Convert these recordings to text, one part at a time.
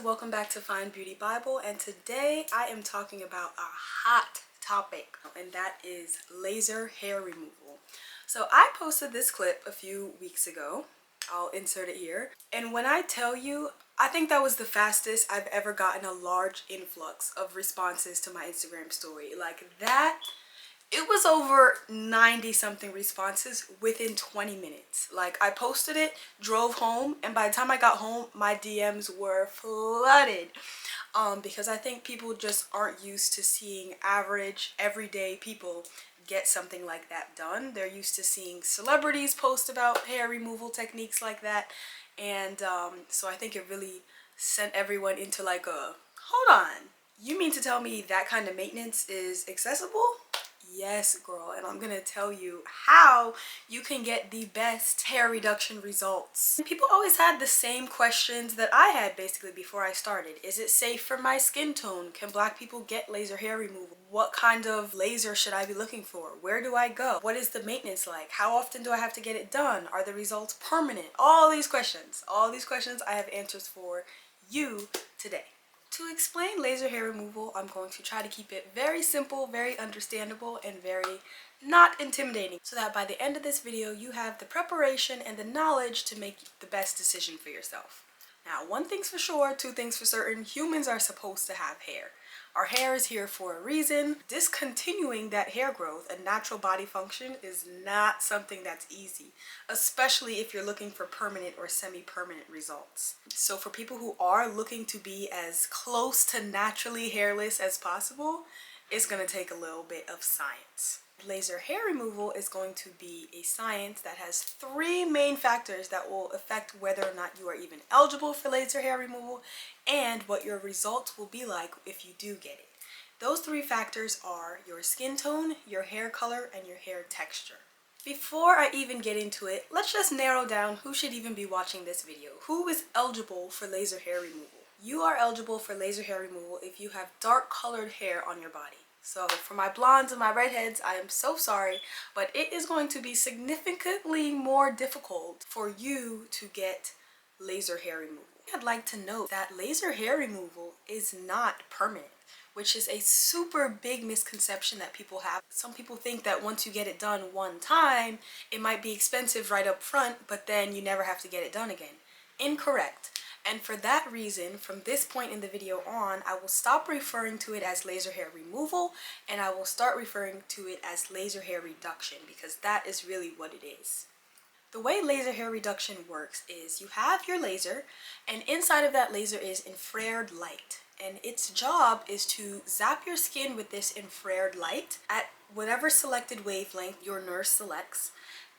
welcome back to Fine Beauty Bible, and today I am talking about a hot topic, and that is laser hair removal. So I posted this clip a few weeks ago. I'll insert it here. And when I tell you, I think that was the fastest I've ever gotten a large influx of responses to my Instagram story. Like that, it was over 90 something responses within 20 minutes. Like I posted it, drove home, and by the time I got home, my DMs were flooded. Because I think people just aren't used to seeing average, everyday people get something like that done. They're used to seeing celebrities post about hair removal techniques like that. And so I think it really sent everyone into like a, hold on, you mean to tell me that kind of maintenance is accessible? Yes, girl, and I'm gonna tell you how you can get the best hair reduction results. People always had the same questions that I had basically before I started. Is it safe for my skin tone? Can black people get laser hair removal? What kind of laser should I be looking for? Where do I go? What is the maintenance like? How often do I have to get it done? Are the results permanent? All these questions I have answers for you today. To explain laser hair removal, I'm going to try to keep it very simple, very understandable, and very not intimidating, so that by the end of this video, you have the preparation and the knowledge to make the best decision for yourself. Now, one thing's for sure, two things for certain, humans are supposed to have hair. Our hair is here for a reason. Discontinuing that hair growth and natural body function is not something that's easy, especially if you're looking for permanent or semi-permanent results. So for people who are looking to be as close to naturally hairless as possible, it's going to take a little bit of science. Laser hair removal is going to be a science that has three main factors that will affect whether or not you are even eligible for laser hair removal and what your results will be like if you do get it. Those three factors are your skin tone, your hair color, and your hair texture. Before I even get into it, let's just narrow down who should even be watching this video. Who is eligible for laser hair removal? You are eligible for laser hair removal if you have dark colored hair on your body. So for my blondes and my redheads, I am so sorry, but it is going to be significantly more difficult for you to get laser hair removal. I'd like to note that laser hair removal is not permanent, which is a super big misconception that people have. Some people think that once you get it done one time, it might be expensive right up front, but then you never have to get it done again. Incorrect. And for that reason, from this point in the video on, I will stop referring to it as laser hair removal and I will start referring to it as laser hair reduction, because that is really what it is. The way laser hair reduction works is you have your laser, and inside of that laser is infrared light. And its job is to zap your skin with this infrared light at whatever selected wavelength your nurse selects.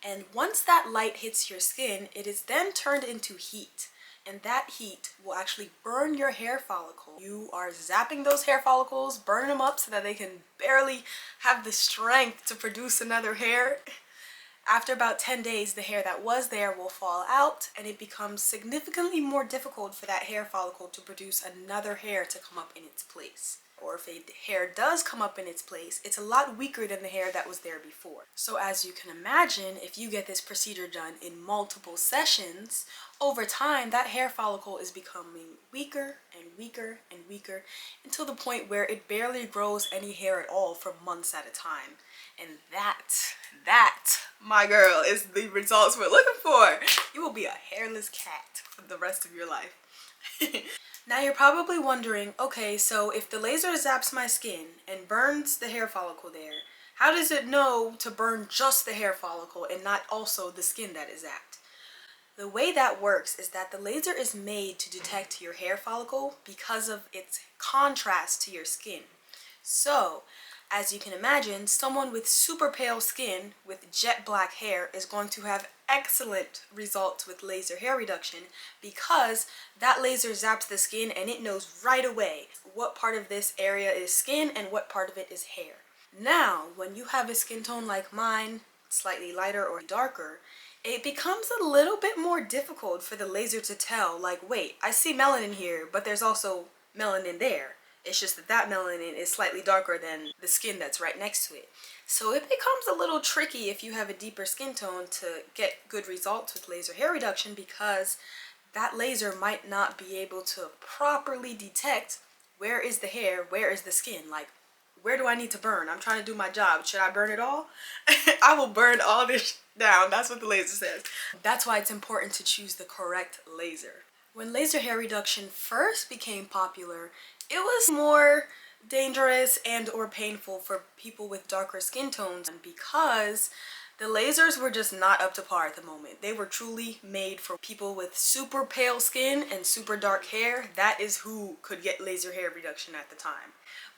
And once that light hits your skin, it is then turned into heat. And that heat will actually burn your hair follicle. You are zapping those hair follicles, burning them up so that they can barely have the strength to produce another hair. After about 10 days, the hair that was there will fall out, and it becomes significantly more difficult for that hair follicle to produce another hair to come up in its place. Or if a hair does come up in its place, it's a lot weaker than the hair that was there before. So as you can imagine, if you get this procedure done in multiple sessions, over time that hair follicle is becoming weaker and weaker and weaker until the point where it barely grows any hair at all for months at a time. And that, my girl, is the results we're looking for. You will be a hairless cat for the rest of your life. Now you're probably wondering, okay, so if the laser zaps my skin and burns the hair follicle there, how does it know to burn just the hair follicle and not also the skin that is zapped? The way that works is that the laser is made to detect your hair follicle because of its contrast to your skin. So, as you can imagine, someone with super pale skin with jet black hair is going to have excellent results with laser hair reduction because that laser zaps the skin and it knows right away what part of this area is skin and what part of it is hair. Now, when you have a skin tone like mine, slightly lighter or darker, it becomes a little bit more difficult for the laser to tell, like, wait, I see melanin here, but there's also melanin there. It's just that that melanin is slightly darker than the skin that's right next to it. So it becomes a little tricky if you have a deeper skin tone to get good results with laser hair reduction, because that laser might not be able to properly detect where is the hair, where is the skin, like where do I need to burn? I'm trying to do my job. Should I burn it all? I will burn all this down. That's what the laser says. That's why it's important to choose the correct laser. When laser hair reduction first became popular, it was more dangerous and or painful for people with darker skin tones because the lasers were just not up to par at the moment. They were truly made for people with super pale skin and super dark hair. That is who could get laser hair reduction at the time.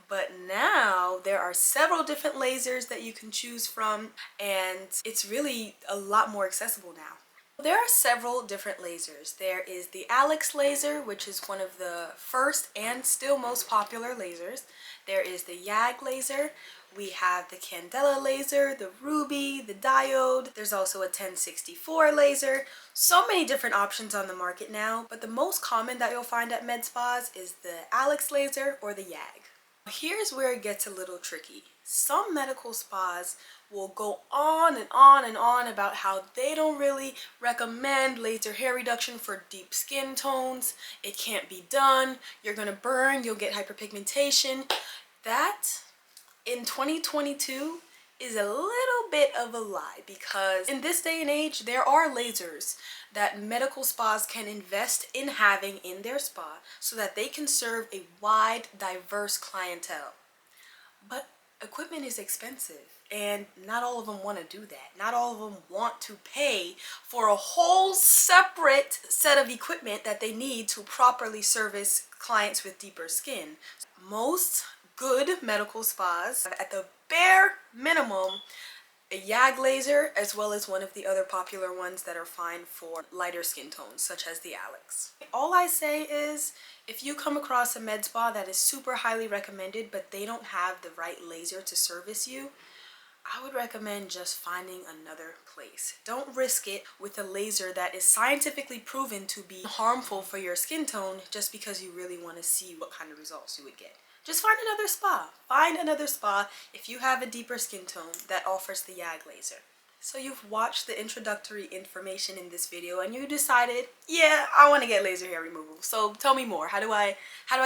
But now there are several different lasers that you can choose from, and it's really a lot more accessible now. There are several different lasers. There is the Alex laser, which is one of the first and still most popular lasers. There is the YAG laser. We have the Candela laser, the Ruby, the Diode. There's also a 1064 laser. So many different options on the market now, but the most common that you'll find at med spas is the Alex laser or the YAG. Here's where it gets a little tricky. Some medical spas will go on and on and on about how they don't really recommend laser hair reduction for deep skin tones. It can't be done. You're gonna burn, you'll get hyperpigmentation. That, in 2022, is a little bit of a lie, because in this day and age, there are lasers that medical spas can invest in having in their spa so that they can serve a wide, diverse clientele. But equipment is expensive, and not all of them want to do that. Not all of them want to pay for a whole separate set of equipment that they need to properly service clients with deeper skin. Most good medical spas, at the bare minimum, a YAG laser, as well as one of the other popular ones that are fine for lighter skin tones, such as the Alex. All I say is, if you come across a med spa that is super highly recommended, but they don't have the right laser to service you, I would recommend just finding another place. Don't risk it with a laser that is scientifically proven to be harmful for your skin tone just because you really want to see what kind of results you would get. Just find another spa. Find another spa if you have a deeper skin tone that offers the YAG laser. So you've watched the introductory information in this video and you decided, yeah, I want to get laser hair removal. So tell me more. How do I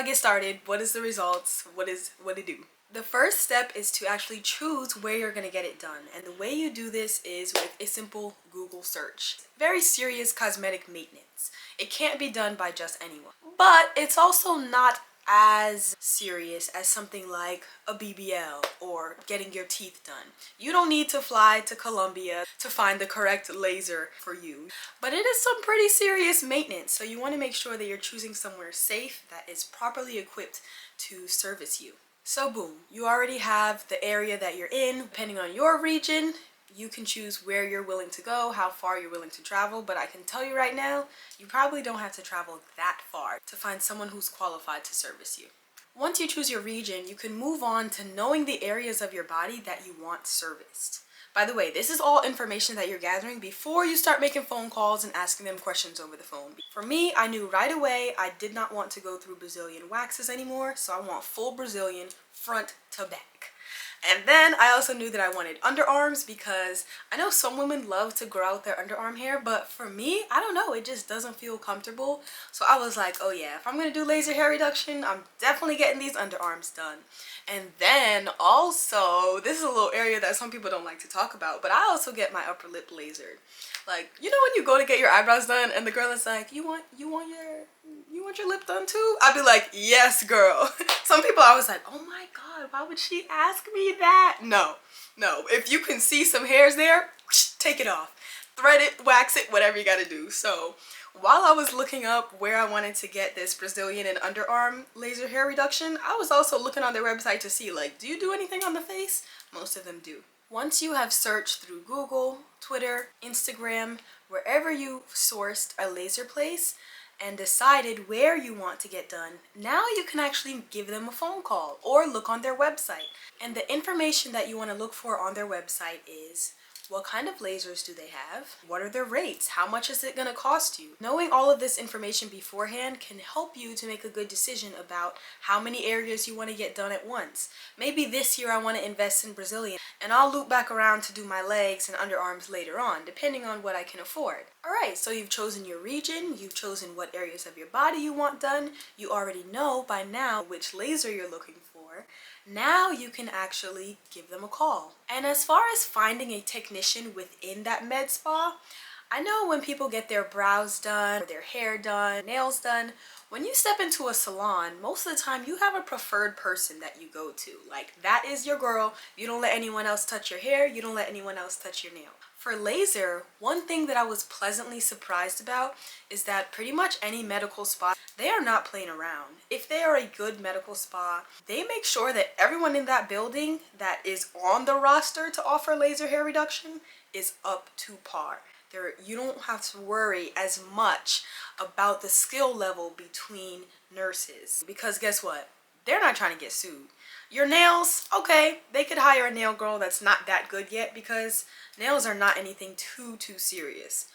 get started? What is the results? What do it do? The first step is to actually choose where you're going to get it done. And the way you do this is with a simple Google search. Very serious cosmetic maintenance. It can't be done by just anyone. But it's also not as serious as something like a BBL or getting your teeth done. You don't need to fly to Colombia to find the correct laser for you. But it is some pretty serious maintenance, so you want to make sure that you're choosing somewhere safe that is properly equipped to service you. So boom, you already have the area that you're in. Depending on your region, you can choose where you're willing to go, how far you're willing to travel, but I can tell you right now, you probably don't have to travel that far to find someone who's qualified to service you. Once you choose your region, you can move on to knowing the areas of your body that you want serviced. By the way, this is all information that you're gathering before you start making phone calls and asking them questions over the phone. For me, I knew right away I did not want to go through Brazilian waxes anymore, so I want full Brazilian front to back. And then I also knew that I wanted underarms because I know some women love to grow out their underarm hair, but for me, I don't know, it just doesn't feel comfortable. So I was like, oh yeah, if I'm gonna do laser hair reduction, I'm definitely getting these underarms done. And then also, this is a little area that some people don't like to talk about, but I also get my upper lip lasered. Like, you know when you go to get your eyebrows done and the girl is like, you want your lip done too? I'd be like, yes, girl. Some people I was like, oh my god, why would she ask me that? No. If you can see some hairs there, take it off. Thread it, wax it, whatever you gotta do. So while I was looking up where I wanted to get this Brazilian and underarm laser hair reduction, I was also looking on their website to see, like, do you do anything on the face? Most of them do. Once you have searched through Google, Twitter, Instagram, wherever you sourced a laser place and decided where you want to get done, now you can actually give them a phone call or look on their website. And the information that you want to look for on their website is What kind of lasers do they have? What are their rates? How much is it going to cost you? Knowing all of this information beforehand can help you to make a good decision about how many areas you want to get done at once. Maybe this year I want to invest in Brazilian, and I'll loop back around to do my legs and underarms later on, depending on what I can afford. Alright, so you've chosen your region, you've chosen what areas of your body you want done, you already know by now which laser you're looking for. Now you can actually give them a call. And as far as finding a technician within that med spa, I know when people get their brows done, or their hair done, nails done, when you step into a salon, most of the time you have a preferred person that you go to. Like, that is your girl. You don't let anyone else touch your hair. You don't let anyone else touch your nail. For laser, one thing that I was pleasantly surprised about is that pretty much any medical spa, they are not playing around. If they are a good medical spa, they make sure that everyone in that building that is on the roster to offer laser hair reduction is up to par. You don't have to worry as much about the skill level between nurses, because guess what? They're not trying to get sued. Your nails, okay, they could hire a nail girl that's not that good yet, because nails are not anything too serious.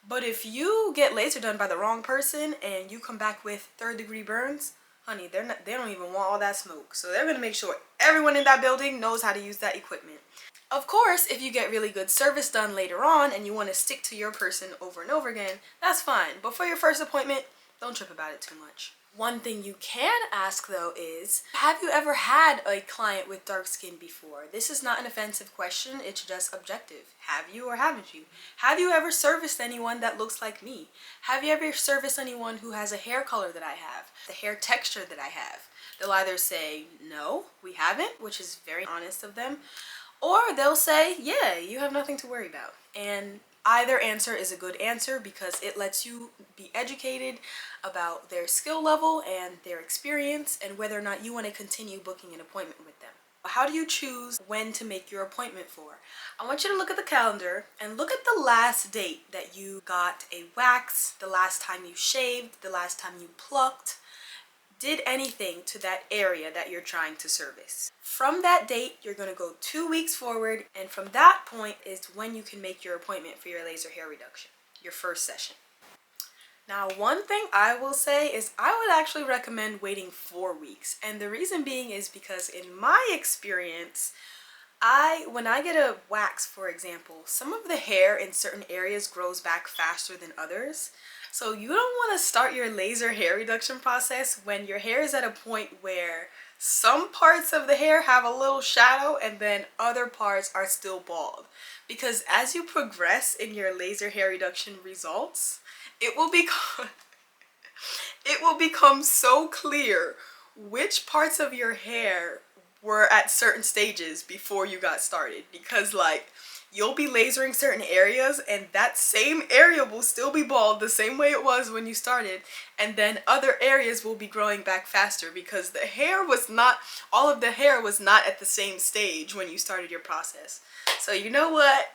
But if you get laser done by the wrong person and you come back with third-degree burns, honey, they don't even want all that smoke. So they're gonna make sure everyone in that building knows how to use that equipment. Of course, if you get really good service done later on and you want to stick to your person over and over again, that's fine. But for your first appointment, don't trip about it too much. One thing you can ask though is, have you ever had a client with dark skin before? This is not an offensive question, it's just objective. Have you or haven't you? Have you ever serviced anyone that looks like me? Have you ever serviced anyone who has a hair color that I have? The hair texture that I have? They'll either say, no, we haven't, which is very honest of them. Or they'll say, yeah, you have nothing to worry about. And either answer is a good answer because it lets you be educated about their skill level and their experience and whether or not you want to continue booking an appointment with them. How do you choose when to make your appointment for? I want you to look at the calendar and look at the last date that you got a wax, the last time you shaved, the last time you plucked, did anything to that area that you're trying to service. From that date, you're going to go 2 weeks forward, and from that point is when you can make your appointment for your laser hair reduction, your first session. Now, one thing I will say is I would actually recommend waiting 4 weeks, and the reason being is because in my experience, when I get a wax, for example, some of the hair in certain areas grows back faster than others. So you don't want to start your laser hair reduction process when your hair is at a point where some parts of the hair have a little shadow and then other parts are still bald. Because as you progress in your laser hair reduction results, it will become so clear which parts of your hair were at certain stages before you got started. Because like, you'll be lasering certain areas and that same area will still be bald the same way it was when you started, and then other areas will be growing back faster because the hair was not, all of the hair was not at the same stage when you started your process. So you know what?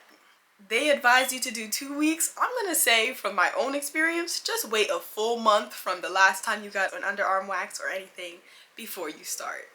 They advise you to do 2 weeks. I'm gonna say from my own experience, just wait a full month from the last time you got an underarm wax or anything before you start.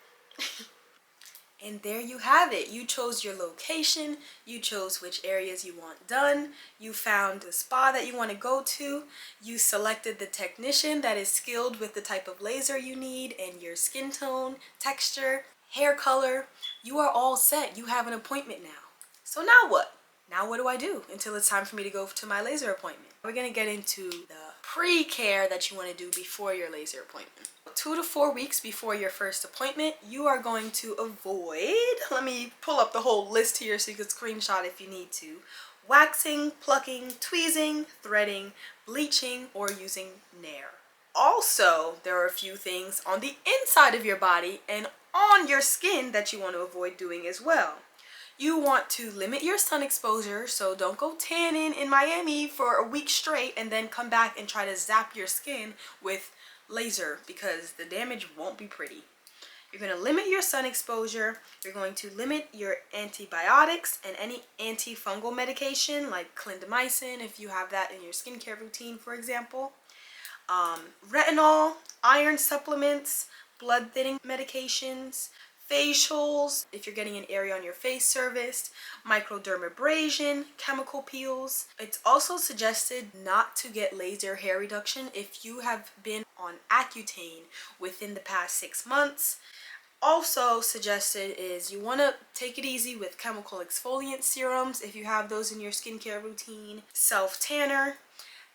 And there you have it. You chose your location, you chose which areas you want done, you found the spa that you want to go to, you selected the technician that is skilled with the type of laser you need and your skin tone, texture, hair color. You are all set. You have an appointment now. So now what? Now what do I do until it's time for me to go to my laser appointment? We're going to get into the pre-care that you want to do before your laser appointment. 2 to 4 weeks before your first appointment, you are going to avoid, let me pull up the whole list here so you can screenshot if you need to, waxing, plucking, tweezing, threading, bleaching, or using Nair. Also, there are a few things on the inside of your body and on your skin that you want to avoid doing as well. You want to limit your sun exposure, so don't go tanning in Miami for a week straight and then come back and try to zap your skin with laser, because the damage won't be pretty. You're going to limit your sun exposure. You're going to limit your antibiotics and any antifungal medication like clindamycin if you have that in your skincare routine, for example. Retinol, iron supplements, blood thinning medications, facials, if you're getting an area on your face serviced, microdermabrasion, chemical peels. It's also suggested not to get laser hair reduction if you have been on Accutane within the past 6 months. Also suggested is you want to take it easy with chemical exfoliant serums if you have those in your skincare routine, self-tanner.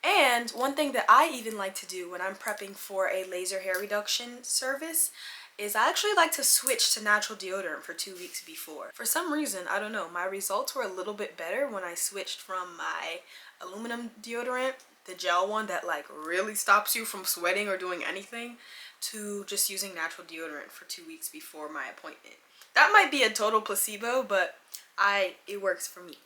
And one thing that I even like to do when I'm prepping for a laser hair reduction service is I actually like to switch to natural deodorant for 2 weeks before. For some reason, I don't know, my results were a little bit better when I switched from my aluminum deodorant, the gel one that like really stops you from sweating or doing anything, to just using natural deodorant for 2 weeks before my appointment. That might be a total placebo, but it works for me.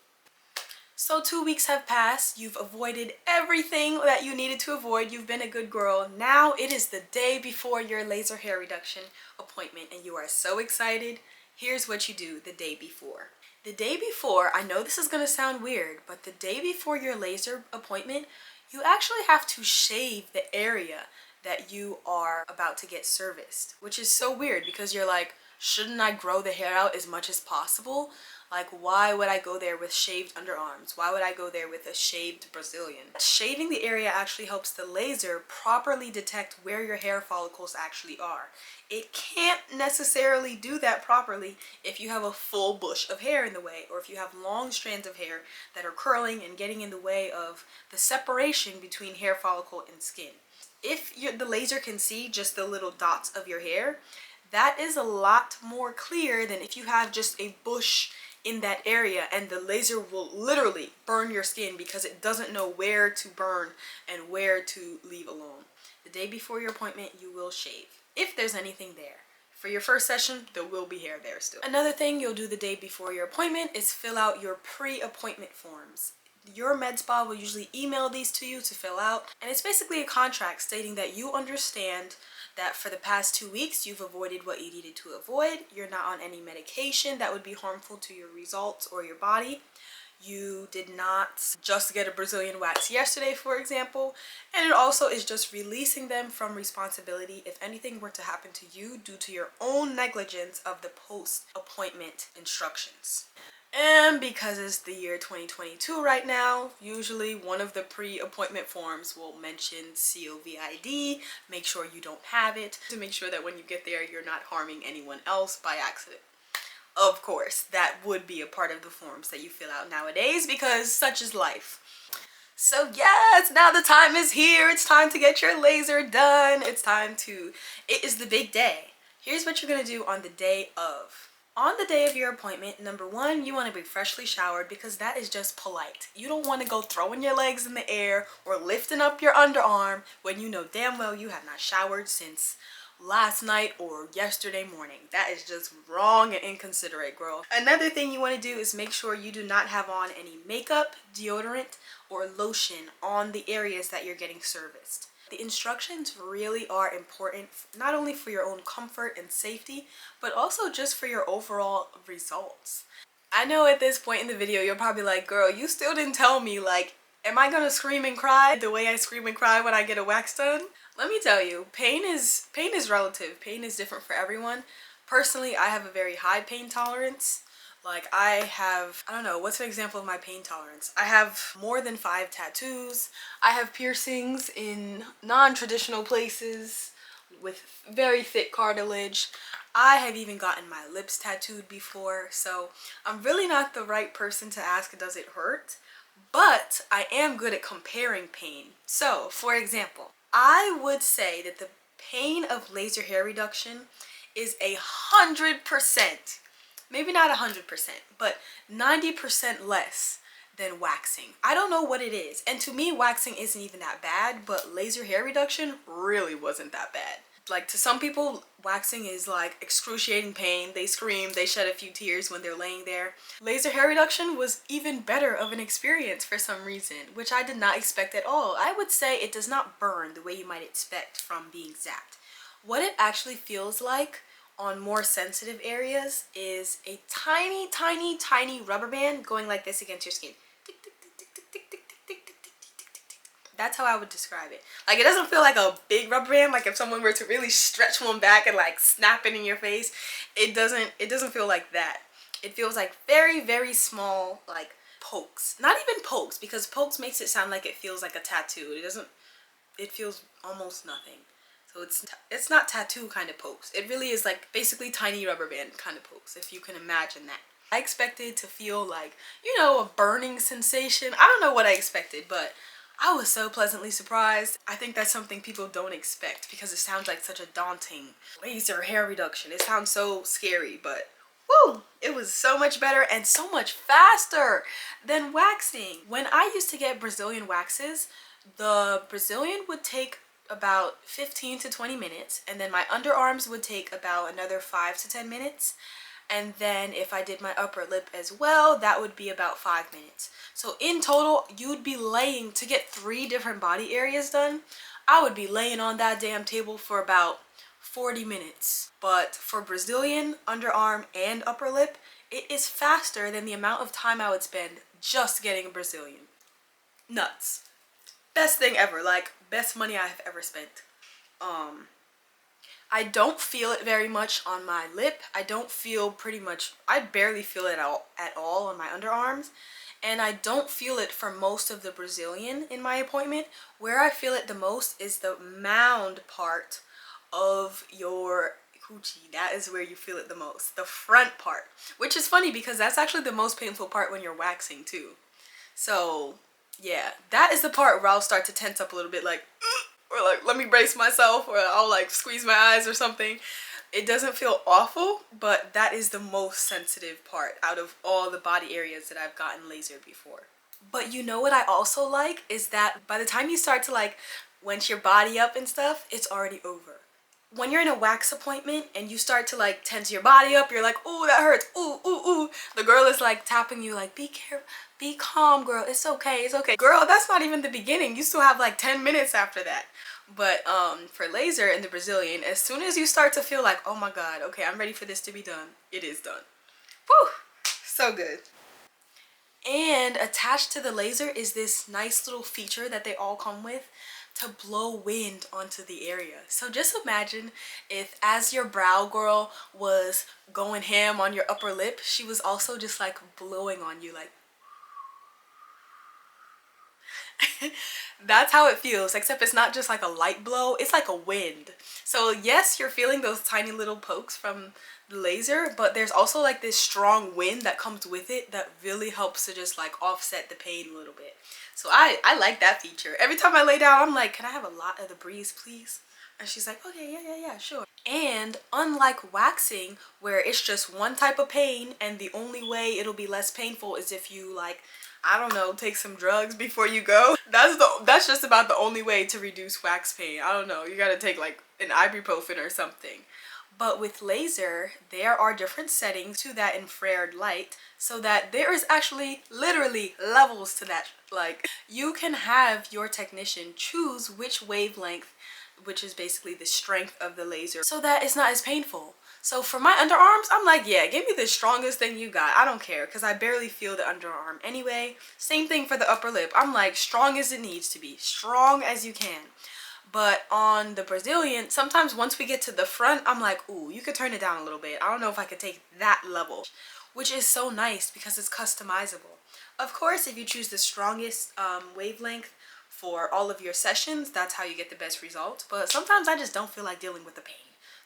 So 2 weeks have passed. You've avoided everything that you needed to avoid. You've been a good girl. Now it is the day before your laser hair reduction appointment and you are so excited. Here's what you do the day before. The day before, I know this is going to sound weird, but the day before your laser appointment, you actually have to shave the area that you are about to get serviced, which is so weird because you're like, shouldn't I grow the hair out as much as possible? Like, why would I go there with shaved underarms? Why would I go there with a shaved Brazilian? Shaving the area actually helps the laser properly detect where your hair follicles actually are. It can't necessarily do that properly if you have a full bush of hair in the way, or if you have long strands of hair that are curling and getting in the way of the separation between hair follicle and skin. If the laser can see just the little dots of your hair, that is a lot more clear than if you have just a bush in that area and the laser will literally burn your skin because it doesn't know where to burn and where to leave alone. The day before your appointment, you will shave, if there's anything there. For your first session, there will be hair there still. Another thing you'll do the day before your appointment is fill out your pre-appointment forms. Your med spa will usually email these to you to fill out, and it's basically a contract stating that you understand that for the past 2 weeks you've avoided what you needed to avoid. You're not on any medication that would be harmful to your results or your body. You did not just get a Brazilian wax yesterday, for example, and it also is just releasing them from responsibility if anything were to happen to you due to your own negligence of the post-appointment instructions. And because it's the year 2022 right now, usually one of the pre-appointment forms will mention COVID. Make sure you don't have it to make sure that when you get there, you're not harming anyone else by accident. Of course, that would be a part of the forms that you fill out nowadays because such is life. So yes, now the time is here. It's time to get your laser done. It is the big day. Here's what you're gonna do on the day of. On the day of your appointment, number one, you want to be freshly showered because that is just polite. You don't want to go throwing your legs in the air or lifting up your underarm when you know damn well you have not showered since last night or yesterday morning. That is just wrong and inconsiderate, girl. Another thing you want to do is make sure you do not have on any makeup, deodorant, or lotion on the areas that you're getting serviced. The instructions really are important, not only for your own comfort and safety, but also just for your overall results. I know at this point in the video, you're probably like, girl, you still didn't tell me, like, am I gonna scream and cry the way I scream and cry when I get a wax done? Let me tell you, pain is relative. Pain is different for everyone. Personally, I have a very high pain tolerance. Like I don't know, what's an example of my pain tolerance? I have more than 5 tattoos. I have piercings in non-traditional places with very thick cartilage. I have even gotten my lips tattooed before, so I'm really not the right person to ask, does it hurt? But I am good at comparing pain. So, for example, I would say that the pain of laser hair reduction is 100%. Maybe not 100%, but 90% less than waxing. I don't know what it is. And to me, waxing isn't even that bad, but laser hair reduction really wasn't that bad. Like to some people, waxing is like excruciating pain. They scream, they shed a few tears when they're laying there. Laser hair reduction was even better of an experience for some reason, which I did not expect at all. I would say it does not burn the way you might expect from being zapped. What it actually feels like on more sensitive areas is a tiny, tiny, tiny rubber band going like this against your skin. That's how I would describe it. Like, it doesn't feel like a big rubber band. Like if someone were to really stretch one back and like snap it in your face, it doesn't feel like that. It feels like very, very small, like pokes. Not even pokes, because pokes makes it sound like it feels like a tattoo. It doesn't. It feels almost nothing. So it's not tattoo kind of pokes. It really is like basically tiny rubber band kind of pokes, if you can imagine that. I expected to feel like, you know, a burning sensation. I don't know what I expected, but I was so pleasantly surprised. I think that's something people don't expect because it sounds like such a daunting laser hair reduction. It sounds so scary, but woo, it was so much better and so much faster than waxing. When I used to get Brazilian waxes, the Brazilian would take about 15 to 20 minutes, and then my underarms would take about another 5 to 10 minutes. And then if I did my upper lip as well, that would be about 5 minutes. So in total, you'd be laying, to get 3 different body areas done, I would be laying on that damn table for about 40 minutes. But for Brazilian, underarm, and upper lip, it is faster than the amount of time I would spend just getting a Brazilian. Nuts. Best thing ever, like best money I have ever spent. I don't feel it very much on my lip. I barely feel it at all on my underarms. And I don't feel it for most of the Brazilian in my appointment. Where I feel it the most is the mound part of your coochie. That is where you feel it the most. The front part. Which is funny because that's actually the most painful part when you're waxing too. So yeah, that is the part where I'll start to tense up a little bit, like, or like, let me brace myself, or I'll like squeeze my eyes or something. It doesn't feel awful, but that is the most sensitive part out of all the body areas that I've gotten lasered before. But you know what I also like is that by the time you start to like wench your body up and stuff, it's already over. When you're in a wax appointment and you start to like tense your body up, you're like, ooh, that hurts, ooh, ooh, ooh. The girl is like tapping you like, be careful, be calm, girl, it's okay, it's okay. Girl, that's not even the beginning. You still have like 10 minutes after that. But for laser and the Brazilian, as soon as you start to feel like, oh my God, okay, I'm ready for this to be done, it is done. Whew, so good. And attached to the laser is this nice little feature that they all come with to blow wind onto the area. So just imagine if, as your brow girl was going ham on your upper lip, she was also just like blowing on you, like that's how it feels, except it's not just like a light blow, it's like a wind. So yes, you're feeling those tiny little pokes from the laser, but there's also like this strong wind that comes with it that really helps to just like offset the pain a little bit. So I like that feature. Every time I lay down, I'm like, can I have a lot of the breeze, please? And she's like, okay, yeah, sure. And unlike waxing, where it's just one type of pain and the only way it'll be less painful is if you like, I don't know, take some drugs before you go. That's just about the only way to reduce wax pain. I don't know, you gotta take like an ibuprofen or something. But with laser, there are different settings to that infrared light so that there is actually literally levels to that. Like, you can have your technician choose which wavelength, which is basically the strength of the laser, so that it's not as painful. So for my underarms, I'm like, yeah, give me the strongest thing you got. I don't care, because I barely feel the underarm anyway. Same thing for the upper lip. I'm like, strong as it needs to be. Strong as you can. But on the Brazilian, sometimes once we get to the front, I'm like, ooh, you could turn it down a little bit. I don't know if I could take that level, which is so nice because it's customizable. Of course, if you choose the strongest wavelength for all of your sessions, that's how you get the best results. But sometimes I just don't feel like dealing with the pain.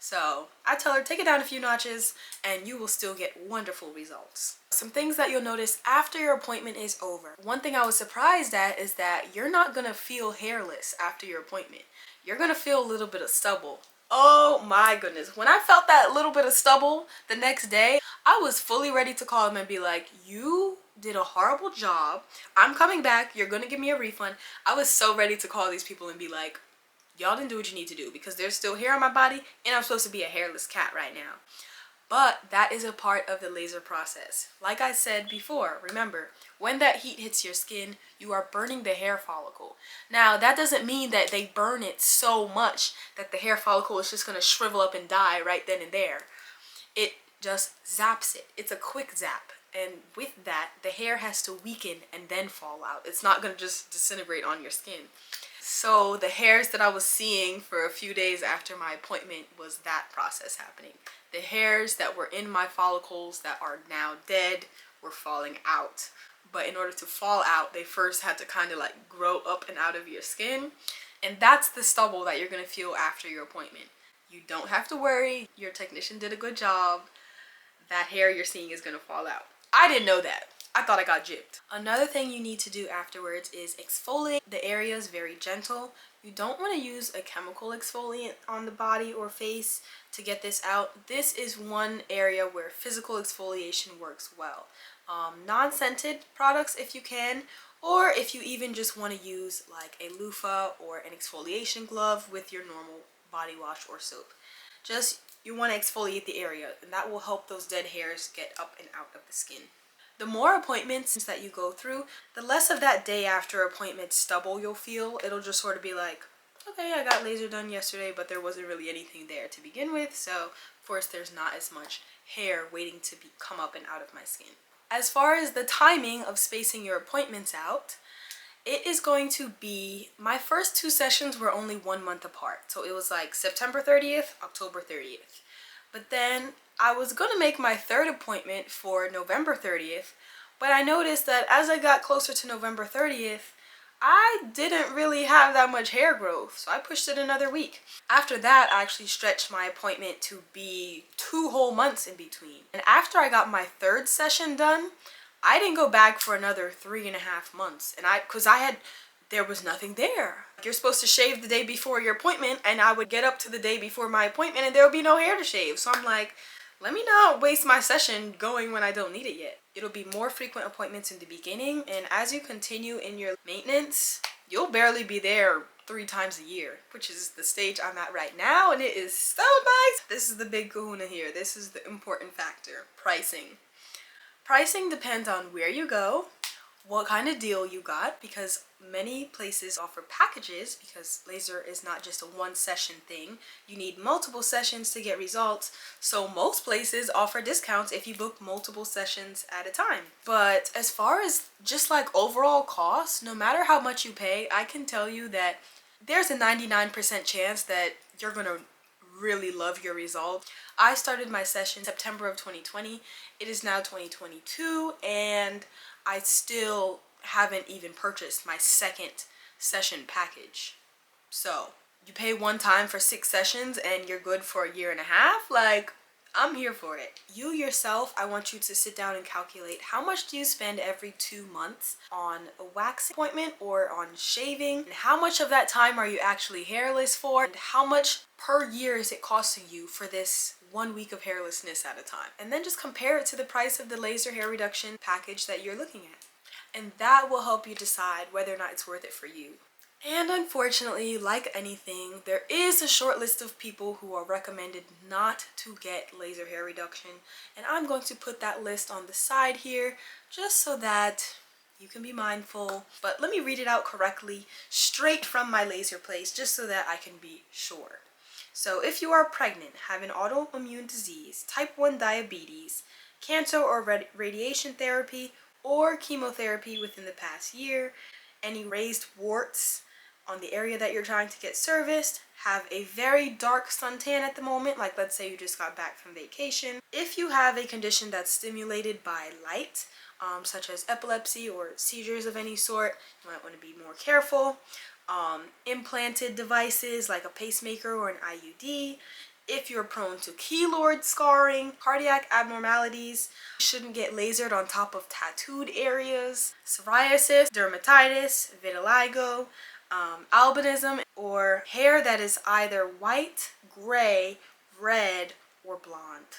So I tell her, take it down a few notches and you will still get wonderful results. Some things that you'll notice after your appointment is over. One thing I was surprised at is that you're not gonna feel hairless after your appointment. You're gonna feel a little bit of stubble. Oh my goodness. When I felt that little bit of stubble the next day, I was fully ready to call them and be like, you did a horrible job. I'm coming back. You're gonna give me a refund. I was so ready to call these people and be like, y'all didn't do what you need to do because there's still hair on my body and I'm supposed to be a hairless cat right now. But that is a part of the laser process. Like I said before, remember, when that heat hits your skin, you are burning the hair follicle. Now, that doesn't mean that they burn it so much that the hair follicle is just going to shrivel up and die right then and there. It just zaps it. It's a quick zap. and with that, the hair has to weaken and then fall out. It's not going to just disintegrate on your skin. So the hairs that I was seeing for a few days after my appointment was that process happening. The hairs that were in my follicles that are now dead were falling out. But in order to fall out, they first had to kind of like grow up and out of your skin. And that's the stubble that you're going to feel after your appointment. You don't have to worry. Your technician did a good job. That hair you're seeing is going to fall out. I didn't know that. I thought I got gypped. Another thing you need to do afterwards is exfoliate. The area is very gentle. You don't want to use a chemical exfoliant on the body or face to get this out. This is one area where physical exfoliation works well. Non-scented products if you can, or if you even just want to use like a loofah or an exfoliation glove with your normal body wash or soap. Just you want to exfoliate the area, and that will help those dead hairs get up and out of the skin. The more appointments that you go through, the less of that day after appointment stubble you'll feel. It'll just sort of be like, okay, I got laser done yesterday, but there wasn't really anything there to begin with, so of course there's not as much hair waiting to come up and out of my skin. As far as the timing of spacing your appointments out, it is going to be, my first 2 sessions were only 1 month apart. So it was like September 30th, October 30th. But then I was going to make my 3rd appointment for November 30th. But I noticed that as I got closer to November 30th, I didn't really have that much hair growth. So I pushed it another week. After that, I actually stretched my appointment to be 2 whole months in between. And after I got my 3rd session done, I didn't go back for another 3.5 months, and there was nothing there. You're supposed to shave the day before your appointment, and I would get up to the day before my appointment and there would be no hair to shave. So I'm like, let me not waste my session going when I don't need it yet. It'll be more frequent appointments in the beginning, and as you continue in your maintenance, you'll barely be there 3 times a year, which is the stage I'm at right now, and it is so nice. This is the big kahuna here. This is the important factor, pricing. Pricing depends on where you go, what kind of deal you got, because many places offer packages, because laser is not just a 1 session thing. You need multiple sessions to get results, so most places offer discounts if you book multiple sessions at a time. But as far as just like overall cost, no matter how much you pay, I can tell you that there's a 99% chance that you're gonna really love your result. I started my session September of 2020. It is now 2022, and I still haven't even purchased my 2nd session package. So you pay 1 time for 6 sessions and you're good for 1.5 years. Like, I'm here for it. You yourself, I want you to sit down and calculate how much do you spend every 2 months on a wax appointment or on shaving, and how much of that time are you actually hairless for, and how much per year is it costing you for this 1 week of hairlessness at a time. And then just compare it to the price of the laser hair reduction package that you're looking at. And that will help you decide whether or not it's worth it for you. And unfortunately, like anything, there is a short list of people who are recommended not to get laser hair reduction. And I'm going to put that list on the side here just so that you can be mindful. But let me read it out correctly straight from my laser place just so that I can be sure. So if you are pregnant, have an autoimmune disease, type 1 diabetes, cancer or radiation therapy or chemotherapy within the past year, any raised warts on the area that you're trying to get serviced, have a very dark suntan at the moment, like let's say you just got back from vacation. If you have a condition that's stimulated by light, such as epilepsy or seizures of any sort, you might want to be more careful. Implanted devices like a pacemaker or an IUD. If you're prone to keloid scarring, cardiac abnormalities, you shouldn't get lasered on top of tattooed areas, psoriasis, dermatitis, vitiligo, albinism, or hair that is either white, gray, red, or blonde.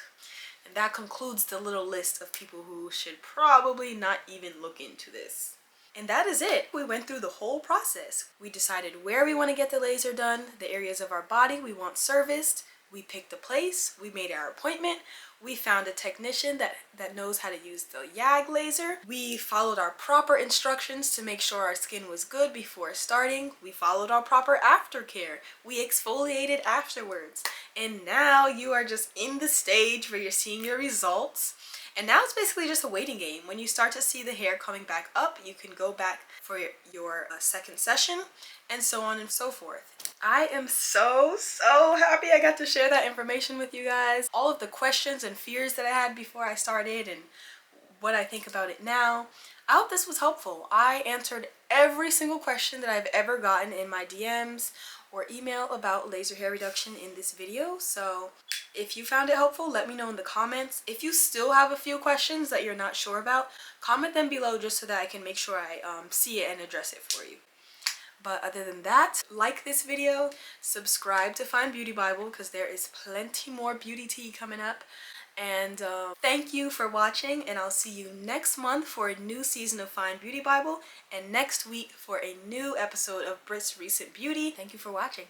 And that concludes the little list of people who should probably not even look into this. And that is it. We went through the whole process. We decided where we want to get the laser done, the areas of our body we want serviced. We picked a place, we made our appointment, we found a technician that knows how to use the YAG laser. We followed our proper instructions to make sure our skin was good before starting. We followed our proper aftercare. We exfoliated afterwards. And now you are just in the stage where you're seeing your results. And now it's basically just a waiting game. When you start to see the hair coming back up, you can go back for your second session, and so on and so forth. I am so happy I got to share that information with you guys. All of the questions and fears that I had before I started and what I think about it now. I hope this was helpful. I answered every single question that I've ever gotten in my DMs or email about laser hair reduction in this video. So if you found it helpful, let me know in the comments. If you still have a few questions that you're not sure about, comment them below just so that I can make sure I see it and address it for you. But other than that, like this video, subscribe to Fine Beauty Bible because there is plenty more beauty tea coming up. And thank you for watching, and I'll see you next month for a new season of Fine Beauty Bible, and next week for a new episode of Britt's Recent Beauty. Thank you for watching.